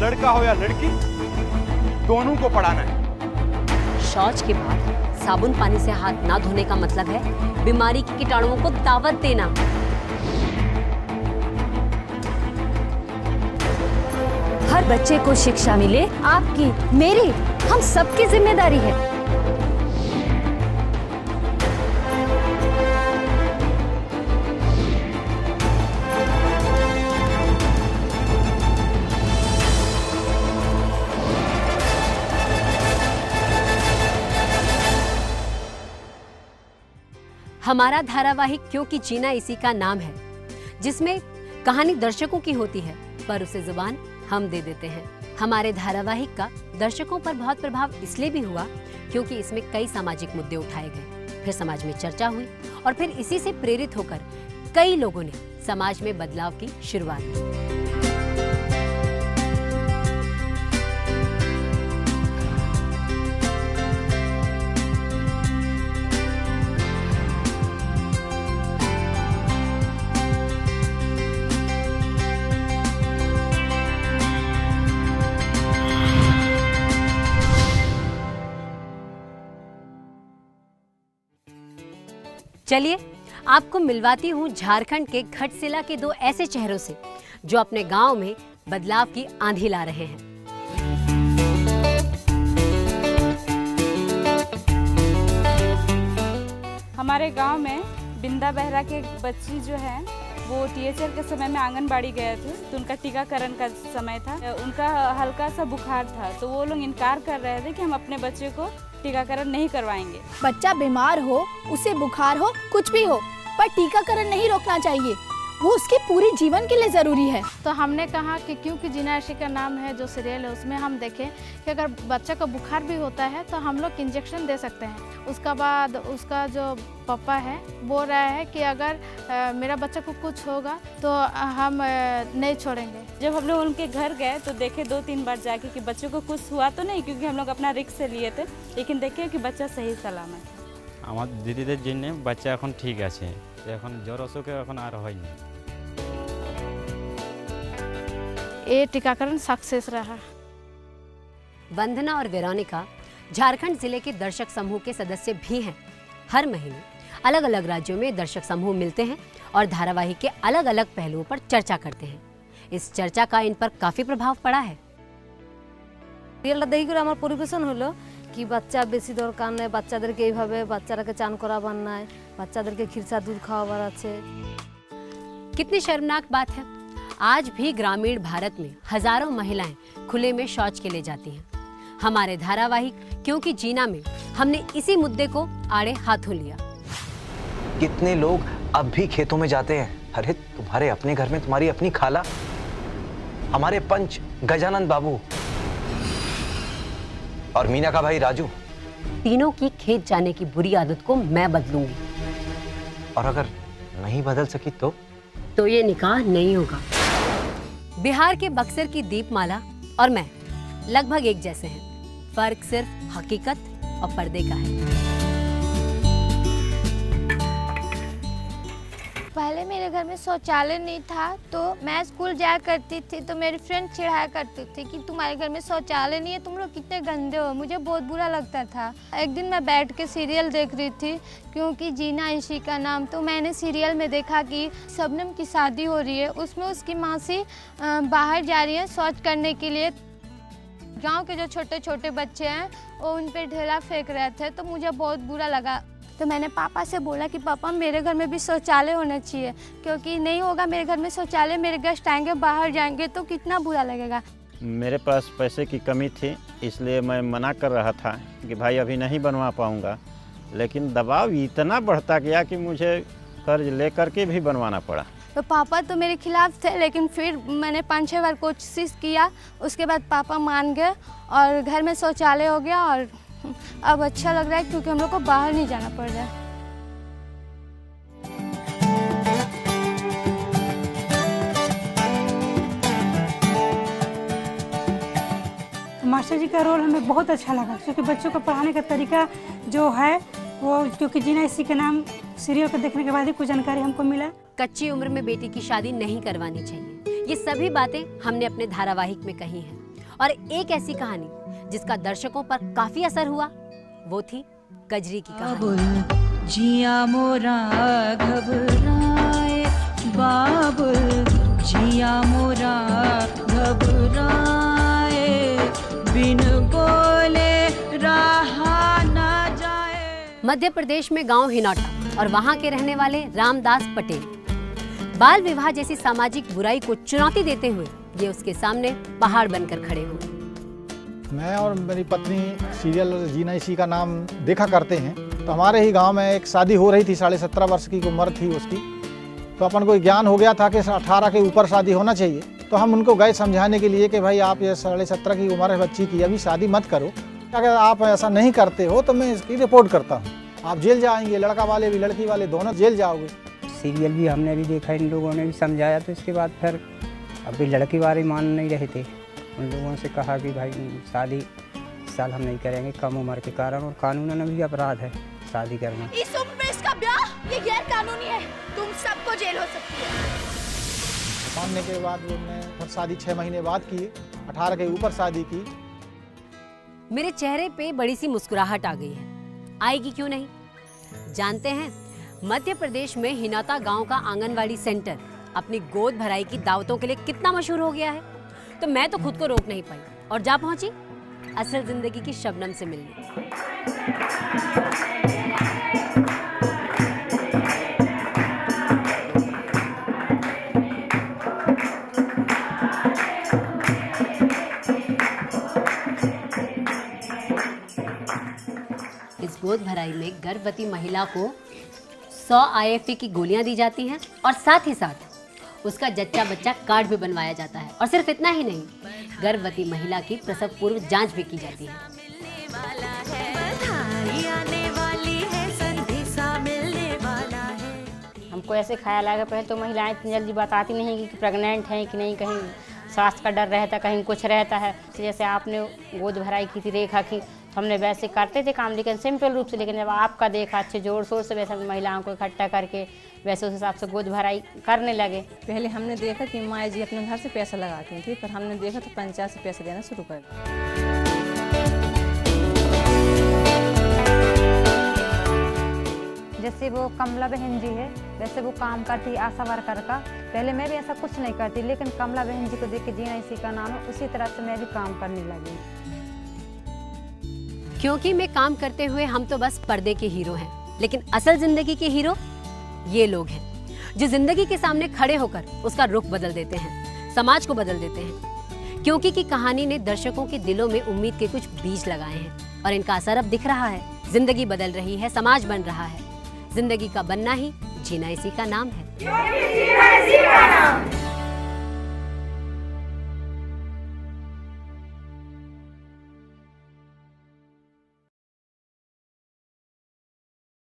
लड़का हो या लड़की, दोनों को पढ़ाना है। शौच के बाद साबुन पानी से हाथ ना धोने का मतलब है बीमारी के कीटाणुओं को दावत देना। हर बच्चे को शिक्षा मिले, आपकी, मेरी, हम सबकी जिम्मेदारी है। हमारा धारावाहिक क्योंकि जीना इसी का नाम है, जिसमें कहानी दर्शकों की होती है पर उसे जुबान हम दे देते हैं। हमारे धारावाहिक का दर्शकों पर बहुत प्रभाव इसलिए भी हुआ क्योंकि इसमें कई सामाजिक मुद्दे उठाए गए, फिर समाज में चर्चा हुई और फिर इसी से प्रेरित होकर कई लोगों ने समाज में बदलाव की शुरुआत की। चलिए आपको मिलवाती हूँ झारखंड के घटसिला के दो ऐसे चेहरों से जो अपने गांव में बदलाव की आंधी ला रहे हैं। हमारे गांव में बिंदा बहरा के बच्ची जो है वो टीएचआर के समय में आंगनबाड़ी गए थे, तो उनका टीकाकरण का समय था। उनका हल्का सा बुखार था, तो वो लोग इनकार कर रहे थे कि हम अपने बच्चे को टीकाकरण नहीं करवाएंगे। बच्चा बीमार हो, उसे बुखार हो, कुछ भी हो, पर टीकाकरण नहीं रोकना चाहिए, वो उसके पूरे जीवन के लिए ज़रूरी है। तो हमने कहा कि क्योंकि जीना इसी का नाम है जो सीरियल है, उसमें हम देखें कि अगर बच्चे को बुखार भी होता है तो हम लोग इंजेक्शन दे सकते हैं। उसका बाद उसका जो पापा है बोल रहा है कि अगर मेरा बच्चा को कुछ होगा तो हम नहीं छोड़ेंगे। जब हम लोग उनके घर गए तो देखे 2-3 बार जाके कि बच्चों को कुछ हुआ तो नहीं, क्योंकि हम लोग अपना रिस्क से लिए थे, लेकिन देखे कि बच्चा सही सलामत है। আমার দিদিদের জন্য বাচ্চা এখন ঠিক আছে, এখন জ্বর অসুখ এখন আর হয়নি। ये टीकाकरण सक्सेस रहा। वंदना और वेरोनिका झारखंड जिले के दर्शक समूह के सदस्य भी हैं। हर महीने अलग अलग राज्यों में दर्शक समूह मिलते हैं और धारावाहिक के अलग अलग पहलुओं पर चर्चा करते हैं। इस चर्चा का इन पर काफी प्रभाव पड़ा है। সিরিয়ালটা দেখি করে আমার পরিবেশন হলো কি বাচ্চা বেশি দরকার নেই, বাচ্চাদেরকে এইভাবে বাচ্চারাকে চান করাবার নাই, বাচ্চাদেরকে খিরসা दूध খাওয়াবার আছে। कितनी शर्मनाक बात है, आज भी ग्रामीण भारत में हजारों महिलाएं खुले में शौच के लिए जाती हैं। हमारे धारावाहिक क्योंकि जीना में हमने इसी मुद्दे को आड़े हाथों लिया। कितने लोग अब भी खेतों में जाते हैं। अरे तुम्हारे अपने घर में तुम्हारी अपनी खाला, हमारे पंच गजानंद बाबू और मीना का भाई राजू, तीनों की खेत जाने की बुरी आदत को मैं बदलूंगी। और अगर नहीं बदल सकी तो ये निकाह नहीं होगा। बिहार के बक्सर की दीपमाला और मैं लगभग एक जैसे हैं, फर्क सिर्फ हकीकत और पर्दे का है। पहले मेरे घर में शौचालय नहीं था, तो मैं स्कूल जाया करती थी तो मेरी फ्रेंड चिढ़ाया करती थी कि तुम्हारे घर में शौचालय नहीं है, तुम लोग कितने गंदे हो। मुझे बहुत बुरा लगता था। एक दिन मैं बैठ के सीरियल देख रही थी क्योंकि जीना इसी का नाम, तो मैंने सीरियल में देखा कि शबनम की शादी हो रही है, उसमें उसकी मासी बाहर जा रही है शौच करने के लिए। गाँव के जो छोटे छोटे बच्चे हैं वो उन पर ढेला फेंक रहे थे, तो मुझे बहुत बुरा लगा। तो मैंने पापा से बोला कि पापा मेरे घर में भी शौचालय होना चाहिए, क्योंकि नहीं होगा मेरे घर में शौचालय, मेरे गेस्ट आएंगे बाहर जाएंगे तो कितना बुरा लगेगा। मेरे पास पैसे की कमी थी, इसलिए मैं मना कर रहा था कि भाई अभी नहीं बनवा पाऊंगा, लेकिन दबाव इतना बढ़ता गया कि मुझे कर्ज लेकर के भी बनवाना पड़ा। तो पापा तो मेरे खिलाफ थे, लेकिन फिर मैंने 5-6 बार कोशिश किया, उसके बाद पापा मान गए और घर में शौचालय हो गया। और अब अच्छा लग रहा है क्योंकि हम लोग को बाहर नहीं जाना पड़ रहा है। मास्टर जी का रोल हमें बहुत अच्छा लगा, क्योंकि बच्चों को पढ़ाने का तरीका जो है वो, क्योंकि जीना इसी के नाम सीरियल को देखने के बाद ही कुछ जानकारी हमको मिला। कच्ची उम्र में बेटी की शादी नहीं करवानी चाहिए, ये सभी बातें हमने अपने धारावाहिक में कही हैं और एक ऐसी कहानी जिसका दर्शकों पर काफी असर हुआ, वो थी कजरी की कहानी। जिया मोरा घबराए बाबुल, जिया मोरा घबराए, बिन बोले रहा ना जाए। मध्य प्रदेश में गांव हिनौटा और वहां के रहने वाले रामदास पटेल बाल विवाह जैसी सामाजिक बुराई को चुनौती देते हुए ये उसके सामने पहाड़ बनकर खड़े हुए। मैं और मेरी पत्नी सीरियल जीना इसी का नाम देखा करते हैं। तो हमारे ही गांव में एक शादी हो रही थी, 17.5 वर्ष की उम्र थी उसकी। तो अपन को ज्ञान हो गया था कि 18 के ऊपर शादी होना चाहिए। तो हम उनको गए समझाने के लिए कि भाई आप ये 17.5 की उम्र है बच्ची की, अभी शादी मत करो। अगर आप ऐसा नहीं करते हो तो मैं इसकी रिपोर्ट करता हूँ, आप जेल जाएंगे, लड़का वाले भी लड़की वाले दोनों जेल जाओगे। सीरियल भी हमने भी देखा, इन लोगों ने भी समझाया। तो इसके बाद फिर अभी लड़की वाले मान नहीं रहे थे। उन लोगों से कहा कि भाई शादी इस साल हम नहीं करेंगे, कम उम्र के कारण, और कानूनन भी अपराध है शादी करना। इस उम्र में इसका ब्याह ये गैर कानूनी है, तुम सबको जेल हो सकती है। मानने के बाद उन्होंने शादी 6 महीने बाद की, 18 के ऊपर शादी की। मेरे चेहरे पे बड़ी सी मुस्कुराहट आ गई है, आएगी क्यों नहीं। जानते हैं मध्य प्रदेश में हिनौता गांव का आंगनवाड़ी सेंटर अपनी गोद भराई की दावतों के लिए कितना मशहूर हो गया है। तो मैं तो खुद को रोक नहीं पाई और जा पहुंची असल जिंदगी की शबनम से मिलने। इस गोद भराई में गर्भवती महिला को 100 IFA की गोलियां दी जाती हैं और साथ ही साथ उसका जच्चा बच्चा कार्ड भी बनवाया जाता है। और सिर्फ इतना ही नहीं, गर्भवती महिला की प्रसव पूर्व जांच भी की जाती है। हमको ऐसे ख्याल आएगा, पहले तो महिलाएं इतनी जल्दी बताती नहीं कि प्रेग्नेंट हैं कि नहीं, कहीं स्वास्थ्य का डर रहता, कहीं कुछ रहता है। जैसे आपने गोद भराई की थी रेखा की, हमने वैसे करते थे काम, लेकिन सिंपल रूप से। लेकिन जब आपका देखा अच्छे जोर शोर से वैसे महिलाओं को इकट्ठा करके वैसे उस हिसाब से गोद भराई करने लगे। पहले हमने देखा कि माँ जी अपने घर से पैसा लगाती थी, पर हमने देखा तो पंचायत से पैसे देना शुरू कर दिया। जैसे वो कमला बहन जी है, वैसे वो काम करती है आशा वर्कर का। पहले मैं भी ऐसा कुछ नहीं करती, लेकिन कमला बहन जी को देख के जीना इसी का नाम है, उसी तरह से मैं भी काम करने लगी। क्योंकि मैं काम करते हुए हम तो बस पर्दे के हीरो हैं, लेकिन असल जिंदगी के हीरो ये लोग हैं जो जिंदगी के सामने खड़े होकर उसका रुख बदल देते हैं, समाज को बदल देते हैं। क्योंकि की कहानी ने दर्शकों के दिलों में उम्मीद के कुछ बीज लगाए हैं और इनका असर अब दिख रहा है। जिंदगी बदल रही है, समाज बन रहा है। जिंदगी का बनना ही जीना इसी का नाम है।